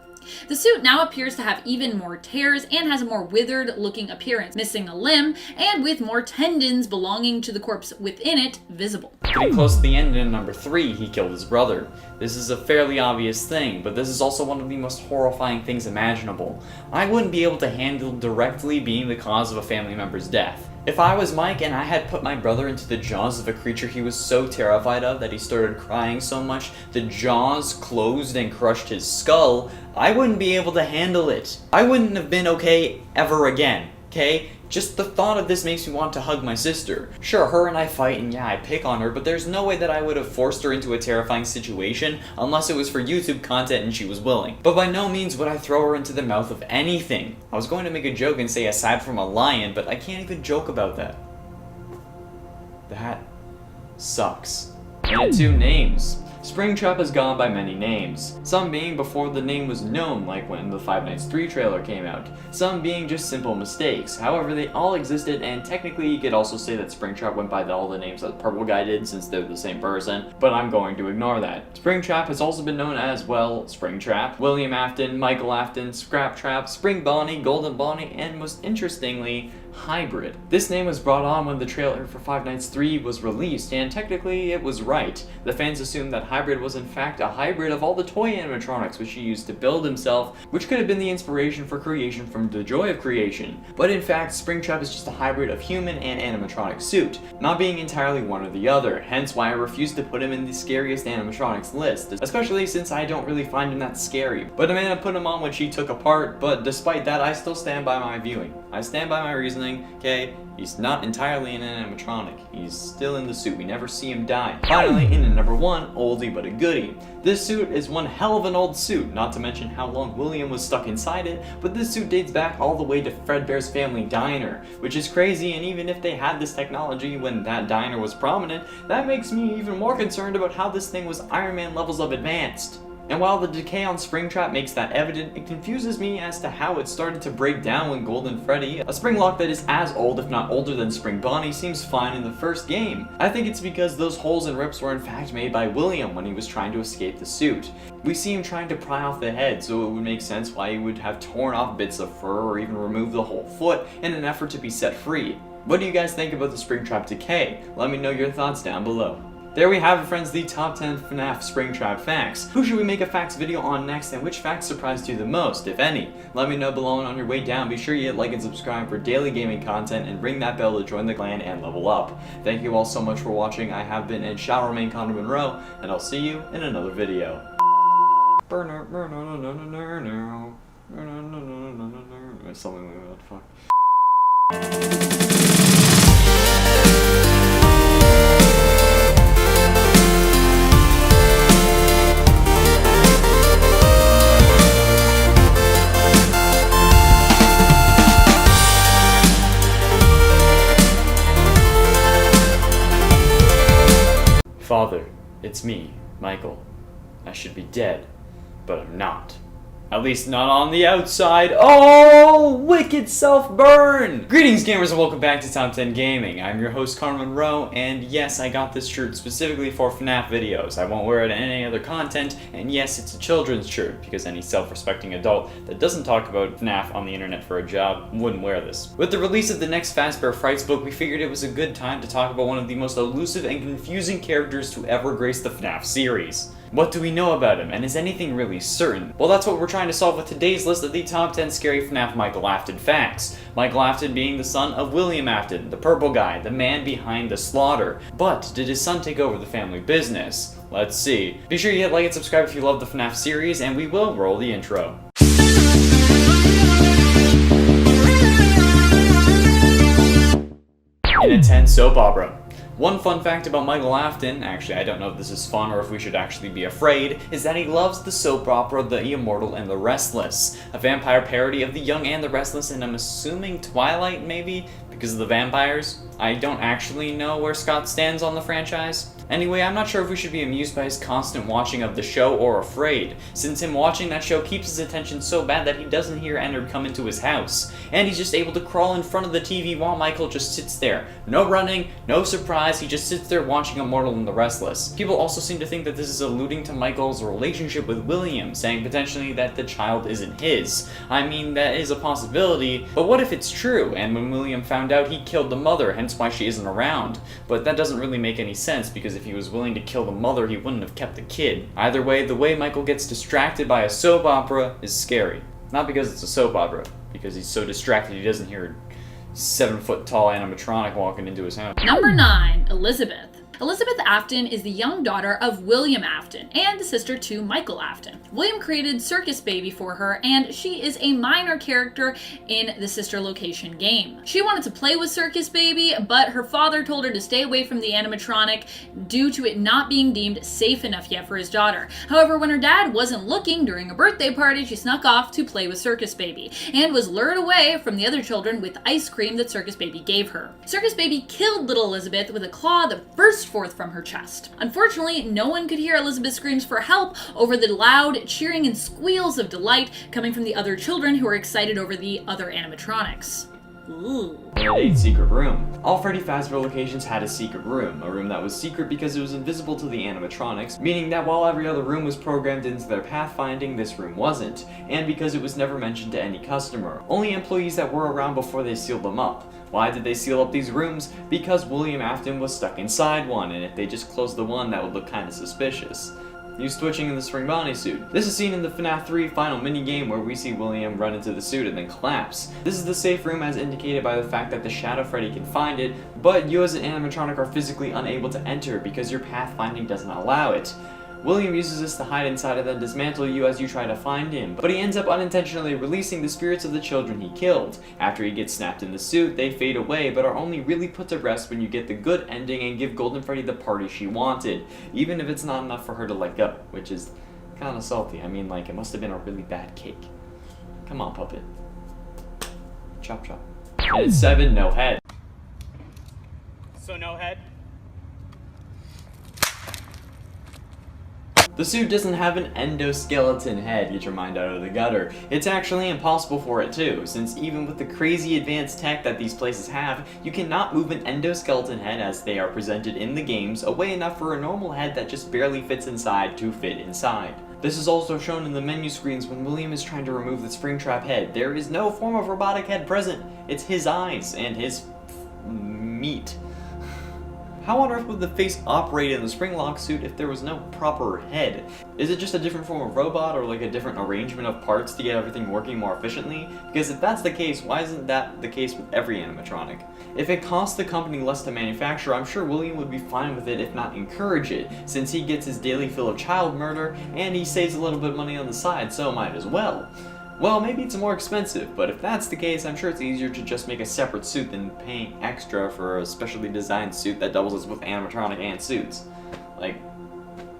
The suit now appears to have even more tears and has a more withered looking appearance, missing a limb, and with more tendons belonging to the corpse within it visible. Getting close to the end in number 3, he killed his brother. This is a fairly obvious thing, but this is also one of the most horrifying things imaginable. I wouldn't be able to handle directly being the cause of a family member's death. If I was Mike and I had put my brother into the jaws of a creature he was so terrified of that he started crying so much the jaws closed and crushed his skull, I wouldn't be able to handle it. I wouldn't have been okay ever again, okay? Just the thought of this makes me want to hug my sister. Sure, her and I fight and yeah, I pick on her, but there's no way that I would have forced her into a terrifying situation unless it was for YouTube content and she was willing. But by no means would I throw her into the mouth of anything. I was going to make a joke and say aside from a lion, but I can't even joke about that. That sucks. And 2 names. Springtrap has gone by many names, some being before the name was known, like when the Five Nights 3 trailer came out, some being just simple mistakes. However, they all existed, and technically you could also say that Springtrap went by all the names that the Purple Guy did since they're the same person, but I'm going to ignore that. Springtrap has also been known as, well, Springtrap, William Afton, Michael Afton, Scraptrap, Spring Bonnie, Golden Bonnie, and most interestingly, Hybrid. This name was brought on when the trailer for Five Nights 3 was released, and technically it was right. The fans assumed that Hybrid was in fact a hybrid of all the toy animatronics which he used to build himself, which could have been the inspiration for creation from The Joy of Creation. But in fact, Springtrap is just a hybrid of human and animatronic suit, not being entirely one or the other, hence why I refused to put him in the scariest animatronics list, especially since I don't really find him that scary. But Amanda put him on when she took apart, but despite that, I still stand by my viewing. I stand by my reasoning, okay? He's not entirely an animatronic. He's still in the suit. We never see him die. Finally, in at number 1, oldie but a goodie. This suit is one hell of an old suit, not to mention how long William was stuck inside it, but this suit dates back all the way to Fredbear's family diner, which is crazy, and even if they had this technology when that diner was prominent, that makes me even more concerned about how this thing was Iron Man levels of advanced. And while the decay on Springtrap makes that evident, it confuses me as to how it started to break down when Golden Freddy, a spring lock that is as old if not older than Spring Bonnie, seems fine in the first game. I think it's because those holes and rips were in fact made by William when he was trying to escape the suit. We see him trying to pry off the head, so it would make sense why he would have torn off bits of fur or even removed the whole foot in an effort to be set free. What do you guys think about the Springtrap decay? Let me know your thoughts down below. There we have it, friends, the top 10 Fnaf Springtrap facts. Who should we make a facts video on next, and which facts surprised you the most, if any? Let me know below, and on your way down, be sure you hit like and subscribe for daily gaming content, and ring that bell to join the clan and level up. Thank you all so much for watching. I have been and shall remain Connor Monroe, and I'll see you in another video. Something like that, fuck. Father, it's me, Michael. I should be dead, but I'm not. At least not on the outside. Oh, wicked self-burn! Greetings, gamers, and welcome back to Top 10 Gaming. I'm your host, Connor Monroe, and yes, I got this shirt specifically for FNAF videos. I won't wear it in any other content, and yes, it's a children's shirt, because any self-respecting adult that doesn't talk about FNAF on the internet for a job wouldn't wear this. With the release of the next Fazbear Frights book, we figured it was a good time to talk about one of the most elusive and confusing characters to ever grace the FNAF series. What do we know about him, and is anything really certain? Well, that's what we're trying to solve with today's list of the top 10 scary FNAF Michael Afton facts. Michael Afton being the son of William Afton, the purple guy, the man behind the slaughter. But did his son take over the family business? Let's see. Be sure you hit like and subscribe if you love the FNAF series, and we will roll the intro. In a 10 soap opera. One fun fact about Michael Afton, actually I don't know if this is fun or if we should actually be afraid, is that he loves the soap opera The Immortal and the Restless, a vampire parody of The Young and the Restless, and I'm assuming Twilight maybe, because of the vampires. I don't actually know where Scott stands on the franchise. Anyway, I'm not sure if we should be amused by his constant watching of the show or afraid, since him watching that show keeps his attention so bad that he doesn't hear Ennard come into his house, and he's just able to crawl in front of the TV while Michael just sits there. No running, no surprise, he just sits there watching Immortal and the Restless. People also seem to think that this is alluding to Michael's relationship with William, saying potentially that the child isn't his. I mean, that is a possibility, but what if it's true, and when William found out he killed the mother, hence why she isn't around? But that doesn't really make any sense, because if he was willing to kill the mother, he wouldn't have kept the kid. Either way, the way Michael gets distracted by a soap opera is scary. Not because it's a soap opera, because he's so distracted he doesn't hear 7-foot tall animatronic walking into his house. Number 9, Elizabeth. Elizabeth Afton is the young daughter of William Afton and the sister to Michael Afton. William created Circus Baby for her, and she is a minor character in the Sister Location game. She wanted to play with Circus Baby, but her father told her to stay away from the animatronic due to it not being deemed safe enough yet for his daughter. However, when her dad wasn't looking during a birthday party, she snuck off to play with Circus Baby and was lured away from the other children with ice cream that Circus Baby gave her. Circus Baby killed little Elizabeth with a claw that burst forth from her chest. Unfortunately, no one could hear Elizabeth's screams for help over the loud cheering and squeals of delight coming from the other children who were excited over the other animatronics. Ooh. It had a secret room. All Freddy Fazbear locations had a secret room, a room that was secret because it was invisible to the animatronics, meaning that while every other room was programmed into their pathfinding, this room wasn't, and because it was never mentioned to any customer. Only employees that were around before they sealed them up. Why did they seal up these rooms? Because William Afton was stuck inside one, and if they just closed the one, that would look kinda suspicious. Use twitching in the Spring Bonnie suit. This is seen in the Fnaf 3 final minigame where we see William run into the suit and then collapse. This is the safe room as indicated by the fact that the Shadow Freddy can find it, but you as an animatronic are physically unable to enter because your pathfinding doesn't allow it. William uses this to hide inside and then dismantle you as you try to find him, but he ends up unintentionally releasing the spirits of the children he killed. After he gets snapped in the suit, they fade away, but are only really put to rest when you get the good ending and give Golden Freddy the party she wanted, even if it's not enough for her to let go, which is kinda salty. I mean, like, it must have been a really bad cake. Come on, puppet. Chop chop. And it's 7, no head. So no head? The suit doesn't have an endoskeleton head, get your mind out of the gutter. It's actually impossible for it too, since even with the crazy advanced tech that these places have, you cannot move an endoskeleton head as they are presented in the games away enough for a normal head that just barely fits inside to fit inside. This is also shown in the menu screens when William is trying to remove the Springtrap head. There is no form of robotic head present. It's his eyes and his meat. How on earth would the face operate in the Springlock suit if there was no proper head? Is it just a different form of robot or like a different arrangement of parts to get everything working more efficiently? Because if that's the case, why isn't that the case with every animatronic? If it costs the company less to manufacture, I'm sure William would be fine with it if not encourage it, since he gets his daily fill of child murder and he saves a little bit of money on the side, so might as well. Well, maybe it's more expensive, but if that's the case, I'm sure it's easier to just make a separate suit than paying extra for a specially designed suit that doubles as both animatronic and suits. Like,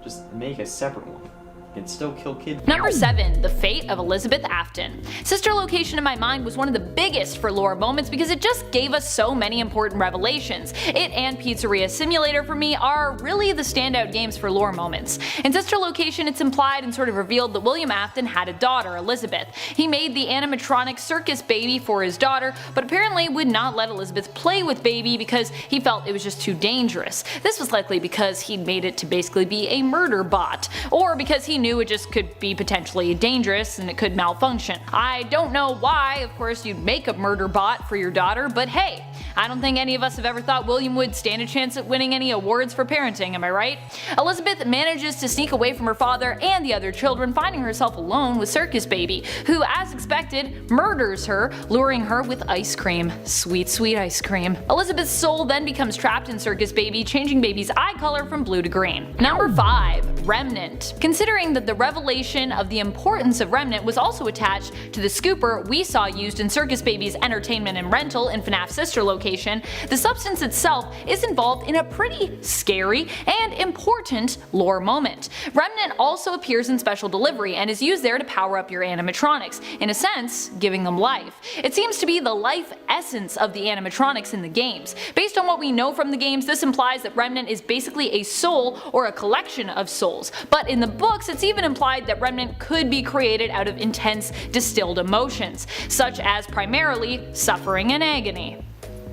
just make a separate one. You can still kill kids. Number 7, the fate of Elizabeth Afton. Sister Location in my mind was one of the biggest for lore moments because it just gave us so many important revelations. It and Pizzeria Simulator for me are really the standout games for lore moments. In Sister Location, it's implied and sort of revealed that William Afton had a daughter, Elizabeth. He made the animatronic Circus Baby for his daughter, but apparently would not let Elizabeth play with Baby because he felt it was just too dangerous. This was likely because he'd made it to basically be a murder bot, or because he knew it just could be potentially dangerous and it could malfunction. I don't know why, of course, you'd make a murder bot for your daughter, but hey, I don't think any of us have ever thought William would stand a chance at winning any awards for parenting, am I right? Elizabeth manages to sneak away from her father and the other children, finding herself alone with Circus Baby, who, as expected, murders her, luring her with ice cream. Sweet, sweet ice cream. Elizabeth's soul then becomes trapped in Circus Baby, changing Baby's eye color from blue to green. Number 5, Remnant. Considering that the revelation of the importance of Remnant was also attached to the scooper we saw used in Circus Baby's entertainment and rental in FNAF Sister Location, the substance itself is involved in a pretty scary and important lore moment. Remnant also appears in Special Delivery and is used there to power up your animatronics, in a sense, giving them life. It seems to be the life essence of the animatronics in the games. Based on what we know from the games, this implies that Remnant is basically a soul or a collection of souls, but in the books it's even implied that Remnant could be created out of intense distilled emotions, such as primarily suffering and agony.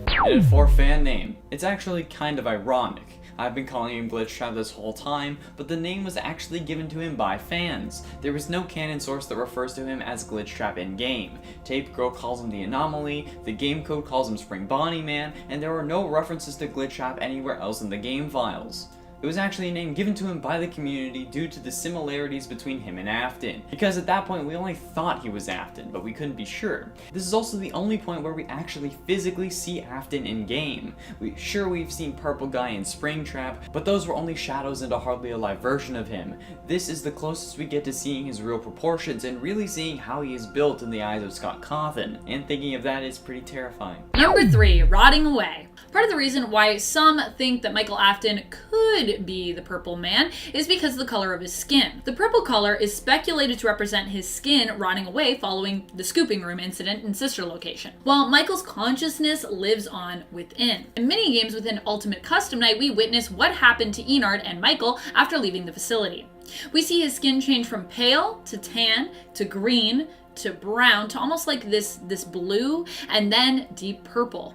And for fan name, it's actually kind of ironic. I've been calling him Glitchtrap this whole time, but the name was actually given to him by fans. There is no canon source that refers to him as Glitchtrap in-game. Tape Girl calls him the Anomaly, the game code calls him Spring Bonnie Man, and there are no references to Glitchtrap anywhere else in the game files. It was actually a name given to him by the community due to the similarities between him and Afton, because at that point we only thought he was Afton, but we couldn't be sure. This is also the only point where we actually physically see Afton in-game. We've seen Purple Guy in Springtrap, but those were only shadows and a hardly alive version of him. This is the closest we get to seeing his real proportions and really seeing how he is built in the eyes of Scott Cawthon, and thinking of that is pretty terrifying. Number 3, rotting away. Part of the reason why some think that Michael Afton could be the Purple Man is because of the color of his skin. The purple color is speculated to represent his skin rotting away following the scooping room incident in Sister Location, while Michael's consciousness lives on within. In many games within Ultimate Custom Night, we witness what happened to Enard and Michael after leaving the facility. We see his skin change from pale to tan to green to brown to almost like this blue and then deep purple.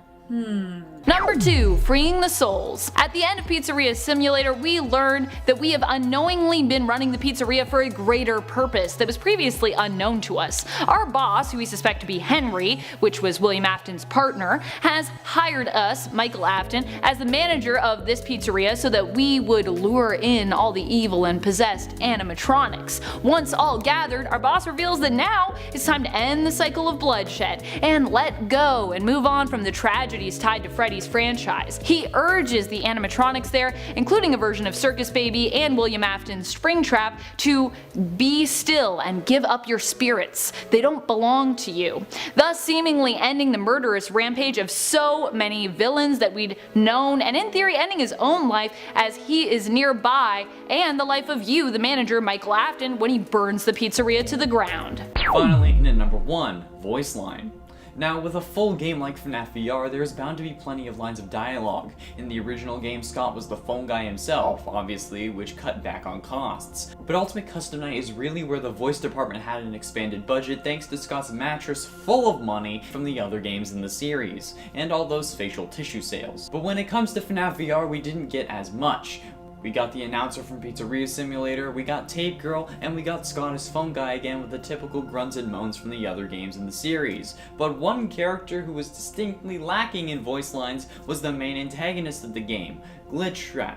Number 2, freeing the souls. At the end of Pizzeria Simulator, we learned that we have unknowingly been running the pizzeria for a greater purpose that was previously unknown to us. Our boss, who we suspect to be Henry, which was William Afton's partner, has hired us, Michael Afton, as the manager of this pizzeria so that we would lure in all the evil and possessed animatronics. Once all gathered, our boss reveals that now it's time to end the cycle of bloodshed and let go and move on from the tragedy tied to Freddy's franchise. He urges the animatronics there, including a version of Circus Baby and William Afton's Springtrap, to be still and give up your spirits. They don't belong to you. Thus seemingly ending the murderous rampage of so many villains that we'd known, and in theory ending his own life as he is nearby, and the life of you, the manager, Michael Afton, when he burns the pizzeria to the ground. Finally, in at number 1, voice line. Now, with a full game like Fnaf VR, there is bound to be plenty of lines of dialogue. In the original game, Scott was the phone guy himself, obviously, which cut back on costs. But Ultimate Custom Night is really where the voice department had an expanded budget thanks to Scott's mattress full of money from the other games in the series, and all those facial tissue sales. But when it comes to Fnaf VR, we didn't get as much. We got the announcer from Pizzeria Simulator, we got Tape Girl, and we got Scott as phone guy again with the typical grunts and moans from the other games in the series. But one character who was distinctly lacking in voice lines was the main antagonist of the game, Glitchtrap.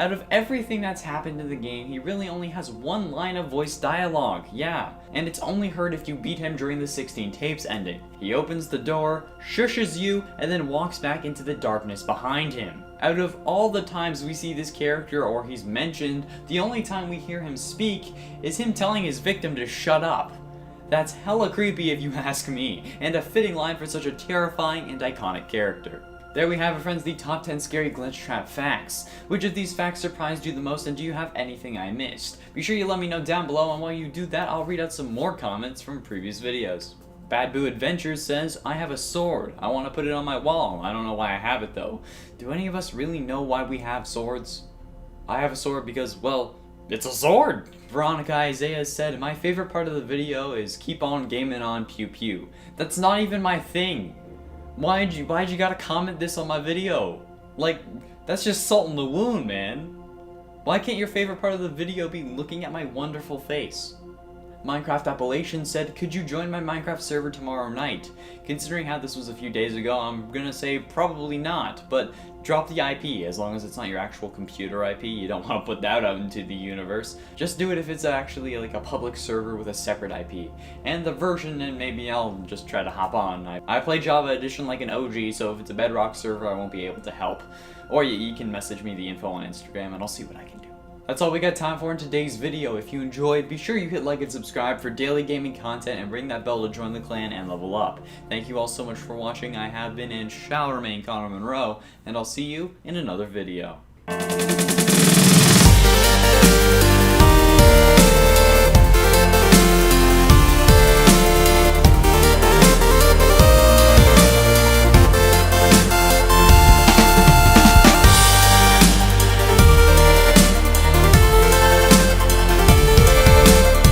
Out of everything that's happened in the game, he really only has one line of voice dialogue, yeah, and it's only heard if you beat him during the 16 tapes ending. He opens the door, shushes you, and then walks back into the darkness behind him. Out of all the times we see this character or he's mentioned, the only time we hear him speak is him telling his victim to shut up. That's hella creepy if you ask me, and a fitting line for such a terrifying and iconic character. There we have it, friends, the top 10 scary Glitchtrap facts. Which of these facts surprised you the most, and do you have anything I missed? Be sure you let me know down below, and while you do that, I'll read out some more comments from previous videos. Bad Boo Adventures says, I have a sword. I want to put it on my wall. I don't know why I have it though. Do any of us really know why we have swords? I have a sword because, well, it's a sword! Veronica Isaiah said, my favorite part of the video is keep on gaming on pew pew. That's not even my thing. Why'd you gotta comment this on my video? Like, that's just salt in the wound, man. Why can't your favorite part of the video be looking at my wonderful face? Minecraft Appalachian said, could you join my Minecraft server tomorrow night? Considering how this was a few days ago, I'm gonna say probably not, but drop the IP, as long as it's not your actual computer IP. You don't want to put that out into the universe. Just do it if it's actually like a public server with a separate IP. And the version, and maybe I'll just try to hop on. I play Java Edition like an OG, so if it's a Bedrock server, I won't be able to help. Or you can message me the info on Instagram and I'll see what I can do. That's all we got time for in today's video. If you enjoyed, be sure you hit like and subscribe for daily gaming content and ring that bell to join the clan and level up. Thank you all so much for watching. I have been and shall remain Connor Monroe, and I'll see you in another video.